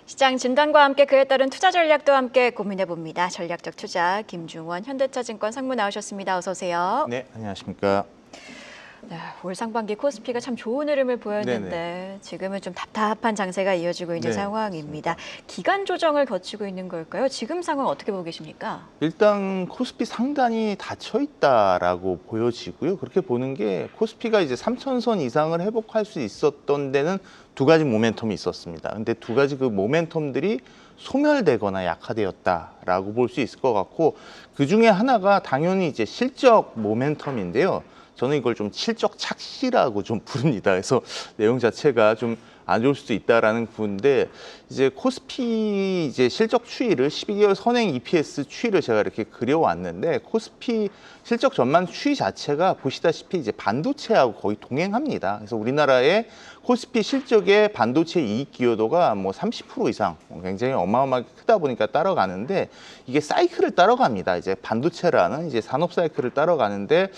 시장 진단과 함께 그에 따른 투자 전략도 함께 고민해봅니다. 전략적 투자 김중원 현대차증권 상무 나오셨습니다. 어서 오세요. 네, 안녕하십니까. 네, 올 상반기 코스피가 참 좋은 흐름을 보였는데 네네. 지금은 좀 답답한 장세가 이어지고 있는 네, 상황입니다. 맞습니다. 기간 조정을 거치고 있는 걸까요? 지금 상황 어떻게 보고 계십니까? 일단 코스피 상단이 닫혀 있다라고 보여지고요. 그렇게 보는 게 코스피가 이제 3,000선 이상을 회복할 수 있었던 데는 두 가지 모멘텀이 있었습니다. 근데 두 가지 그 모멘텀들이 소멸되거나 약화되었다라고 볼 수 있을 것 같고, 그 중에 하나가 당연히 이제 실적 모멘텀인데요. 저는 이걸 좀 실적 착시라고 좀 부릅니다. 그래서 내용 자체가 좀 안 좋을 수도 있다라는 부분인데, 이제 코스피 이제 실적 추이를 12개월 선행 EPS 추이를 제가 이렇게 그려왔는데, 코스피 실적 전망 추이 자체가 보시다시피 이제 반도체하고 거의 동행합니다. 그래서 우리나라의 코스피 실적의 반도체 이익 기여도가 뭐 30% 이상 굉장히 어마어마하게 크다 보니까 따라가는데, 이게 사이클을 따라갑니다. 이제 반도체라는 이제 산업 사이클을 따라가는데,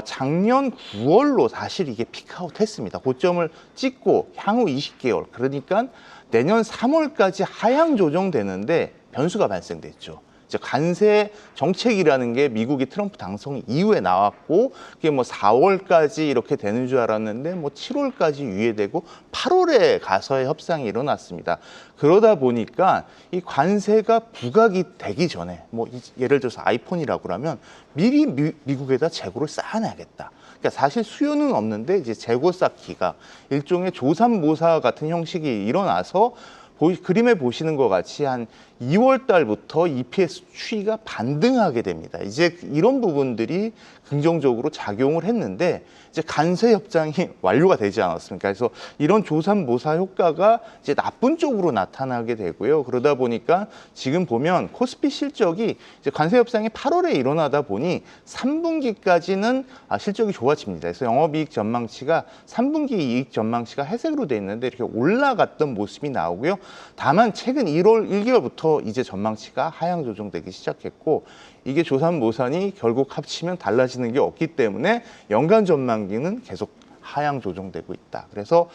작년 9월로 사실 이게 피크아웃 했습니다. 고점을 찍고 향후 20개월, 그러니까 내년 3월까지 하향 조정되는데 변수가 발생됐죠. 이제 관세 정책이라는 게 미국이 트럼프 당선 이후에 나왔고, 그게 뭐 4월까지 이렇게 되는 줄 알았는데 뭐 7월까지 유예되고 8월에 가서의 협상이 일어났습니다. 그러다 보니까 이 관세가 부각이 되기 전에 뭐 예를 들어서 아이폰이라고 그러면 미리 미국에다 재고를 쌓아놔야겠다. 그러니까 사실 수요는 없는데 이제 재고 쌓기가 일종의 조삼모사 같은 형식이 일어나서 그림에 보시는 것 같이 한 2월 달부터 EPS 추이가 반등하게 됩니다. 이제 이런 부분들이 긍정적으로 작용을 했는데, 이제 관세 협상이 완료가 되지 않았습니까? 그래서 이런 조삼모사 효과가 이제 나쁜 쪽으로 나타나게 되고요. 그러다 보니까 지금 보면 코스피 실적이 이제 관세 협상이 8월에 일어나다 보니 3분기까지는 실적이 좋아집니다. 그래서 영업이익 전망치가 3분기 이익 전망치가 회색으로 돼 있는데 이렇게 올라갔던 모습이 나오고요. 다만 최근 1월 1개월부터 이제 전망치가 하향 조정되기 시작했고, 이게 조삼모산이 결국 합치면 달라지는 게 없기 때문에 연간 전망기는 계속 하향 조정되고 있다. 그래서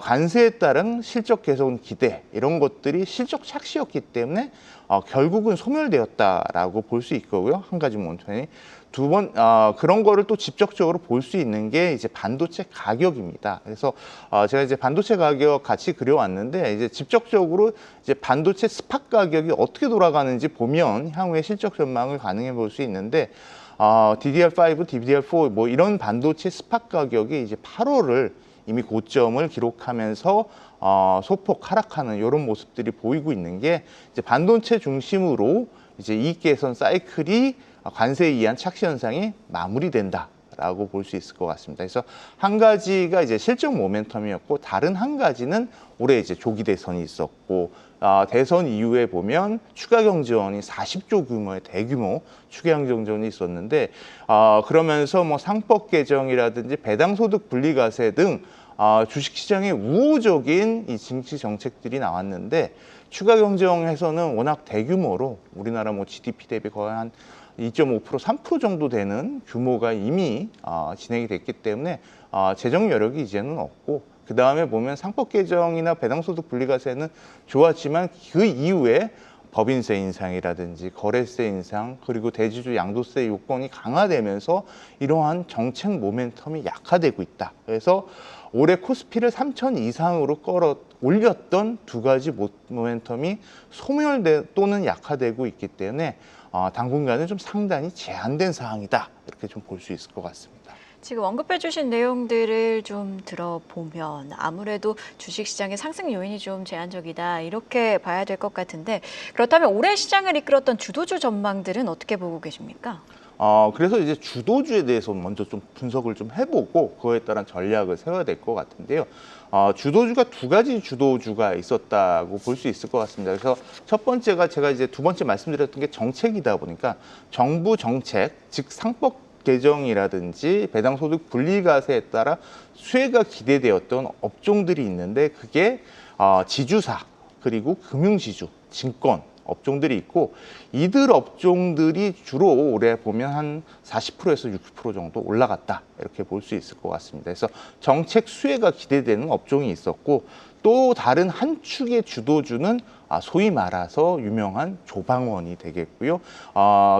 관세에 따른 실적 개선 기대 이런 것들이 실적 착시였기 때문에 결국은 소멸되었다라고 볼 수 있고요. 한 가지 모멘텀이. 그런 거를 또 직접적으로 볼 수 있는 게 이제 반도체 가격입니다. 그래서 제가 이제 반도체 가격 같이 그려왔는데, 이제 직접적으로 이제 반도체 스팟 가격이 어떻게 돌아가는지 보면 향후에 실적 전망을 가능해 볼 수 있는데, DDR5, DDR4 뭐 이런 반도체 스팟 가격이 이제 8월을 이미 고점을 기록하면서 소폭 하락하는 이런 모습들이 보이고 있는 게, 이제 반도체 중심으로 이제 이익 개선 사이클이 관세에 의한 착시 현상이 마무리된다라고 볼 수 있을 것 같습니다. 그래서 한 가지가 이제 실적 모멘텀이었고, 다른 한 가지는 올해 이제 조기 대선이 있었고, 대선 이후에 보면 추가 경제원이 40조 규모의 대규모 추가 경제원이 있었는데, 그러면서 뭐 상법 개정이라든지 배당소득 분리과세 등 주식시장에 우호적인 이 증시 정책들이 나왔는데, 추가 경제원에서는 워낙 대규모로 우리나라 뭐 GDP 대비 거의 한 2.5%, 3% 정도 되는 규모가 이미 진행이 됐기 때문에 재정 여력이 이제는 없고, 그 다음에 보면 상법 개정이나 배당소득 분리과세는 좋았지만 그 이후에 법인세 인상이라든지 거래세 인상, 그리고 대주주 양도세 요건이 강화되면서 이러한 정책 모멘텀이 약화되고 있다. 그래서 올해 코스피를 3,000 이상으로 올렸던 두 가지 모멘텀이 또는 약화되고 있기 때문에 당분간은 좀 상당히 제한된 상황이다, 이렇게 좀 볼 수 있을 것 같습니다. 지금 언급해 주신 내용들을 좀 들어보면 아무래도 주식시장의 상승 요인이 좀 제한적이다, 이렇게 봐야 될 것 같은데, 그렇다면 올해 시장을 이끌었던 주도주 전망들은 어떻게 보고 계십니까? 그래서 이제 주도주에 대해서 먼저 좀 분석을 좀 해보고 그거에 따른 전략을 세워야 될 것 같은데요. 주도주가 두 가지 주도주가 있었다고 볼 수 있을 것 같습니다. 그래서 첫 번째가 제가 이제 두 번째 말씀드렸던 게 정책이다 보니까 정부 정책, 즉 상법 개정이라든지 배당소득 분리과세에 따라 수혜가 기대되었던 업종들이 있는데, 그게 지주사, 그리고 금융지주, 증권 업종들이 있고, 이들 업종들이 주로 올해 보면 한 40%에서 60% 정도 올라갔다, 이렇게 볼 수 있을 것 같습니다. 그래서 정책 수혜가 기대되는 업종이 있었고, 또 다른 한 축의 주도주는 소위 말해서 유명한 조방원이 되겠고요.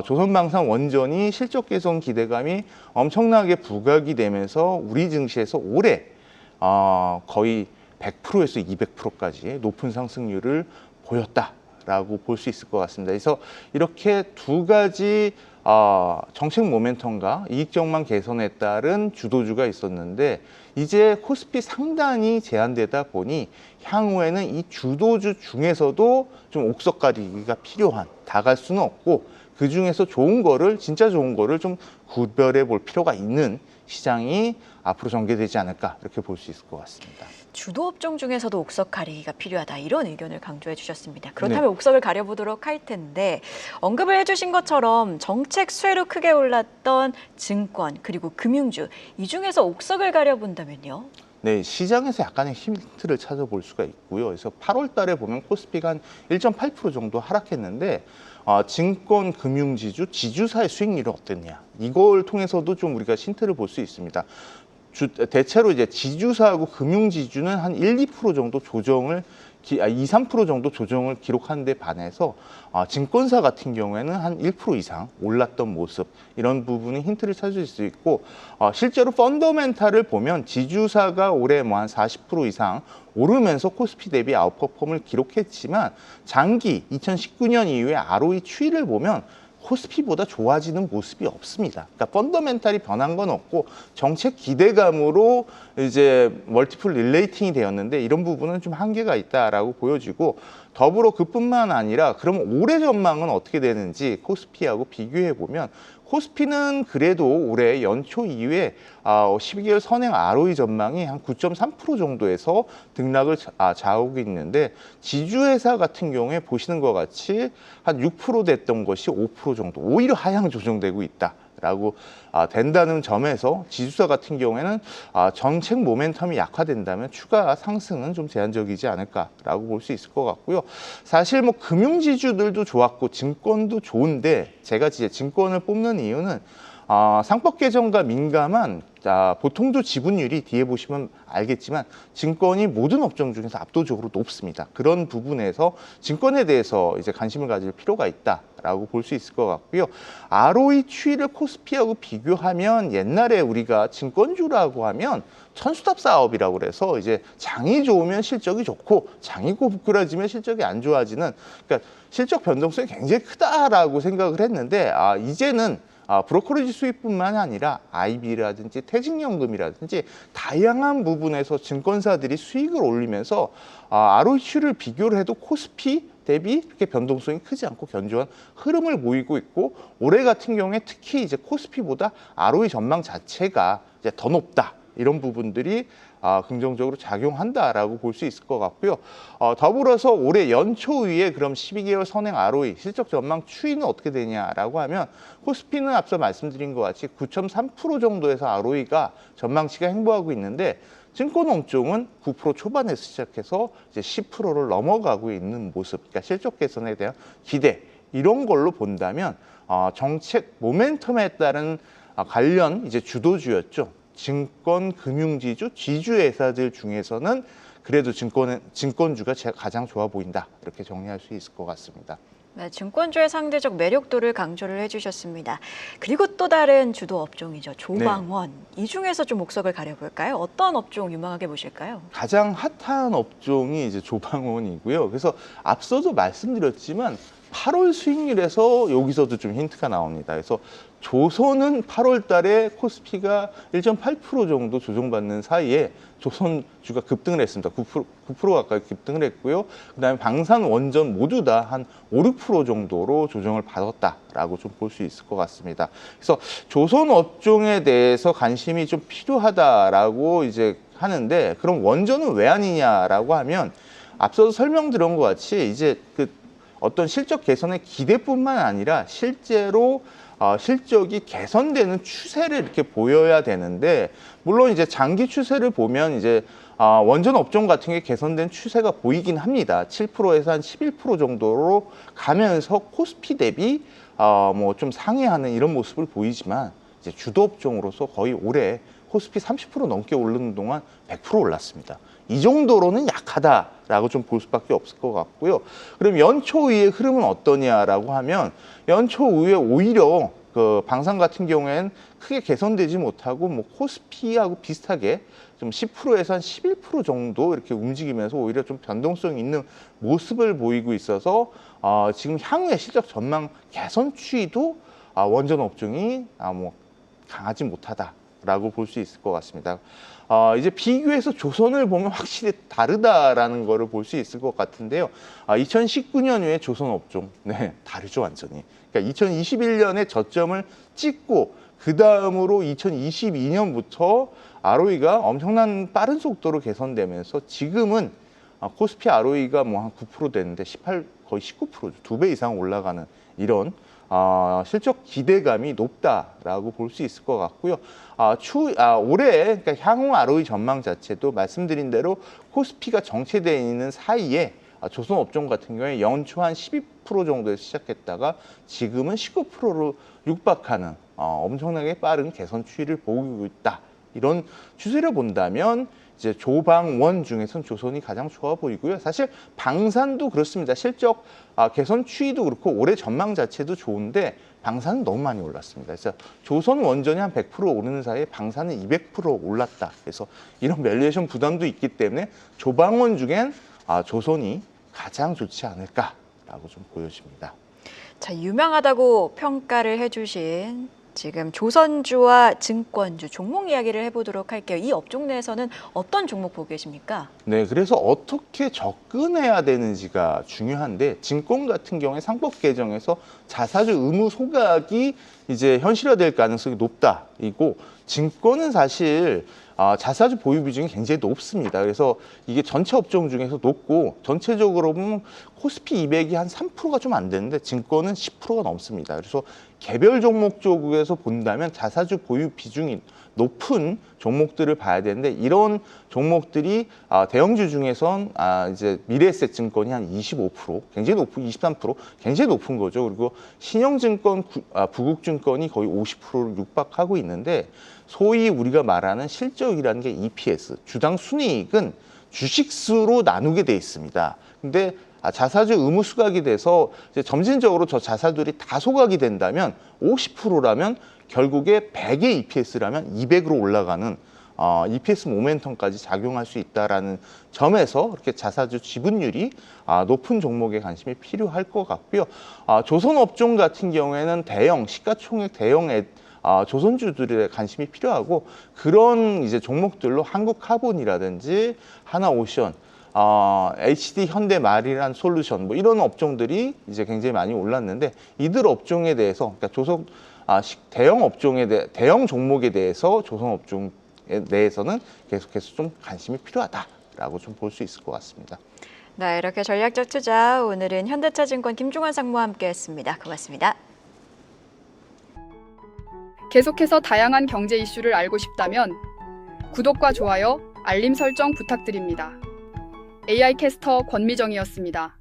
조선방산 원전이 실적 개선 기대감이 엄청나게 부각이 되면서 우리 증시에서 올해 거의 100%에서 200%까지 높은 상승률을 보였다라고 볼 수 있을 것 같습니다. 그래서 이렇게 두 가지 정책 모멘텀과 이익 전망 개선에 따른 주도주가 있었는데 이제 코스피 상단이 제한되다 보니 향후에는 이 주도주 중에서도 좀 옥석 가리기가 필요한, 다 갈 수는 없고 그 중에서 진짜 좋은 거를 좀 구별해 볼 필요가 있는 시장이 앞으로 전개되지 않을까 이렇게 볼 수 있을 것 같습니다. 주도 업종 중에서도 옥석 가리기가 필요하다 이런 의견을 강조해 주셨습니다. 그렇다면 네. 옥석을 가려보도록 할 텐데 언급을 해주신 것처럼 정책 수혜로 크게 올랐던 증권 그리고 금융주 이 중에서 옥석을 가려본다면요? 네, 시장에서 약간의 힌트를 찾아볼 수가 있고요. 그래서 8월 달에 보면 코스피가 한 1.8% 정도 하락했는데 증권, 금융지주, 지주사의 수익률이 어땠냐. 이걸 통해서도 좀 우리가 힌트를 볼 수 있습니다. 대체로 이제 지주사하고 금융지주는 한 1, 2% 정도 조정을 2, 3% 정도 조정을 기록한 데 반해서 증권사 같은 경우에는 한 1% 이상 올랐던 모습 이런 부분이 힌트를 찾을 수 있고 실제로 펀더멘탈을 보면 지주사가 올해 뭐 한 40% 이상 오르면서 코스피 대비 아웃퍼폼을 기록했지만 장기 2019년 이후에 ROE 추이를 보면 코스피보다 좋아지는 모습이 없습니다. 그러니까 펀더멘탈이 변한 건 없고 정책 기대감으로 이제 멀티플 릴레이팅이 되었는데 이런 부분은 좀 한계가 있다라고 보여지고 더불어 그뿐만 아니라 그럼 올해 전망은 어떻게 되는지 코스피하고 비교해 보면 코스피는 그래도 올해 연초 이후에 12개월 선행 ROE 전망이 한 9.3% 정도에서 등락을 좌우하고 있는데 지주회사 같은 경우에 보시는 것 같이 한 6% 됐던 것이 5% 정도 오히려 하향 조정되고 있다라고 된다는 점에서 지주사 같은 경우에는 정책 모멘텀이 약화된다면 추가 상승은 좀 제한적이지 않을까라고 볼 수 있을 것 같고요. 사실 뭐 금융지주들도 좋았고 증권도 좋은데 제가 이제 증권을 뽑는 이유는 상법 개정과 민감한 보통도 지분율이 뒤에 보시면 알겠지만 증권이 모든 업종 중에서 압도적으로 높습니다. 그런 부분에서 증권에 대해서 이제 관심을 가질 필요가 있다라고 볼 수 있을 것 같고요. ROE 추이를 코스피하고 비교하면 옛날에 우리가 증권주라고 하면 천수답 사업이라고 그래서 이제 장이 좋으면 실적이 좋고 장이 고꾸라지면 실적이 안 좋아지는 그러니까 실적 변동성이 굉장히 크다라고 생각을 했는데 이제는 브로커리지 수입뿐만 아니라 IB라든지 퇴직연금이라든지 다양한 부분에서 증권사들이 수익을 올리면서 ROE를 비교를 해도 코스피 대비 그렇게 변동성이 크지 않고 견조한 흐름을 보이고 있고 올해 같은 경우에 특히 이제 코스피보다 ROE 전망 자체가 이제 더 높다. 이런 부분들이 긍정적으로 작용한다라고 볼 수 있을 것 같고요. 더불어서 올해 연초 이후에 그럼 12개월 선행 ROE 실적 전망 추이는 어떻게 되냐라고 하면 코스피는 앞서 말씀드린 것 같이 9.3% 정도에서 ROE가 전망치가 행보하고 있는데 증권 업종은 9% 초반에서 시작해서 이제 10%를 넘어가고 있는 모습, 그러니까 실적 개선에 대한 기대 이런 걸로 본다면 정책 모멘텀에 따른 관련 이제 주도주였죠. 증권, 금융지주, 지주회사들 중에서는 그래도 증권주가 가장 좋아 보인다. 이렇게 정리할 수 있을 것 같습니다. 네, 증권주의 상대적 매력도를 강조를 해주셨습니다. 그리고 또 다른 주도 업종이죠. 조방원. 이 중에서 좀 옥석을 가려볼까요? 어떤 업종 유망하게 보실까요? 가장 핫한 업종이 이제 조방원이고요. 그래서 앞서도 말씀드렸지만 8월 수익률에서 여기서도 좀 힌트가 나옵니다. 그래서 조선은 8월 달에 코스피가 1.8% 정도 조정받는 사이에 조선주가 급등을 했습니다. 9% 가까이 급등을 했고요. 그다음에 방산, 원전 모두 다 한 5, 6% 정도로 조정을 받았다라고 좀 볼 수 있을 것 같습니다. 그래서 조선 업종에 대해서 관심이 좀 필요하다라고 이제 하는데 그럼 원전은 왜 아니냐라고 하면 앞서도 설명드린 것 같이 이제 어떤 실적 개선의 기대뿐만 아니라 실제로 실적이 개선되는 추세를 이렇게 보여야 되는데 물론 이제 장기 추세를 보면 이제 원전 업종 같은 게 개선된 추세가 보이긴 합니다. 7%에서 한 11% 정도로 가면서 코스피 대비 뭐 좀 상회하는 이런 모습을 보이지만 이제 주도 업종으로서 거의 올해 코스피 30% 넘게 오르는 동안 100% 올랐습니다. 이 정도로는 약하다라고 좀 볼 수밖에 없을 것 같고요. 그럼 연초의의 흐름은 어떠냐라고 하면 연초의에 오히려 그 방산 같은 경우에는 크게 개선되지 못하고 뭐 코스피하고 비슷하게 좀 10%에서 한 11% 정도 이렇게 움직이면서 오히려 좀 변동성 있는 모습을 보이고 있어서 지금 향후의 실적 전망 개선 추이도 원전 업종이 뭐 강하지 못하다라고 볼 수 있을 것 같습니다. 이제 비교해서 조선을 보면 확실히 다르다라는 거를 볼 수 있을 것 같은데요. 2019년 후에 조선 업종, 네, 다르죠, 완전히. 그러니까 2021년에 저점을 찍고 그 다음으로 2022년부터 ROE가 엄청난 빠른 속도로 개선되면서 지금은 코스피 ROE가 뭐 한 9% 되는데 18, 거의 19%죠. 2배 이상 올라가는 이런 실적 기대감이 높다라고 볼 수 있을 것 같고요. 올해 그러니까 향후 ROE 전망 자체도 말씀드린 대로 코스피가 정체되어 있는 사이에 조선 업종 같은 경우에 연초 한 12% 정도에서 시작했다가 지금은 19%로 육박하는 엄청나게 빠른 개선 추이를 보이고 있다. 이런 추세를 본다면 이제 조방원 중에선 조선이 가장 좋아 보이고요. 사실 방산도 그렇습니다. 실적 개선 추이도 그렇고 올해 전망 자체도 좋은데 방산은 너무 많이 올랐습니다. 그래서 조선 원전이 한 100% 오르는 사이에 방산은 200% 올랐다. 그래서 이런 밸류에이션 부담도 있기 때문에 조방원 중엔 조선이 가장 좋지 않을까라고 좀 보여집니다. 자, 유명하다고 평가를 해주신 지금 조선주와 증권주 종목 이야기를 해보도록 할게요. 이 업종 내에서는 어떤 종목 보고 계십니까? 네, 그래서 어떻게 접근해야 되는지가 중요한데 증권 같은 경우에 상법 개정에서 자사주 의무 소각이 이제 현실화될 가능성이 높다. 이고 증권은 사실 자사주 보유 비중이 굉장히 높습니다. 그래서 이게 전체 업종 중에서 높고 전체적으로 보면 코스피 200이 한 3%가 좀 안 되는데 증권은 10%가 넘습니다. 그래서 개별 종목 쪽에서 본다면 자사주 보유 비중이 높은 종목들을 봐야 되는데 이런 종목들이 대형주 중에선 이제 미래에셋 증권이 한 25%, 굉장히 높은 23%, 굉장히 높은 거죠. 그리고 신영증권, 부국증권이 거의 50%를 육박하고 있는데 소위 우리가 말하는 실적이라는 게 EPS, 주당 순이익은 주식수로 나누게 돼 있습니다. 근데 자사주 의무 수각이 돼서 이제 점진적으로 저 자사들이 다 소각이 된다면 50%라면 결국에 100의 EPS라면 200으로 올라가는 EPS 모멘텀까지 작용할 수 있다라는 점에서 그렇게 자사주 지분율이 높은 종목에 관심이 필요할 것 같고요. 조선 업종 같은 경우에는 대형 시가총액 대형 조선주들의 관심이 필요하고 그런 이제 종목들로 한국카본이라든지 하나오션, HD 현대마리란 솔루션 뭐 이런 업종들이 이제 굉장히 많이 올랐는데 이들 업종에 대해서 그러니까 대형 업종에 대형 종목에 대해서 조선 업종에 대해서는 계속해서 좀 관심이 필요하다라고 좀 볼 수 있을 것 같습니다. 네, 이렇게 전략적 투자 오늘은 현대차증권 김종환 상무와 함께했습니다. 고맙습니다. 계속해서 다양한 경제 이슈를 알고 싶다면 구독과 좋아요, 알림 설정 부탁드립니다. AI 캐스터 권미정이었습니다.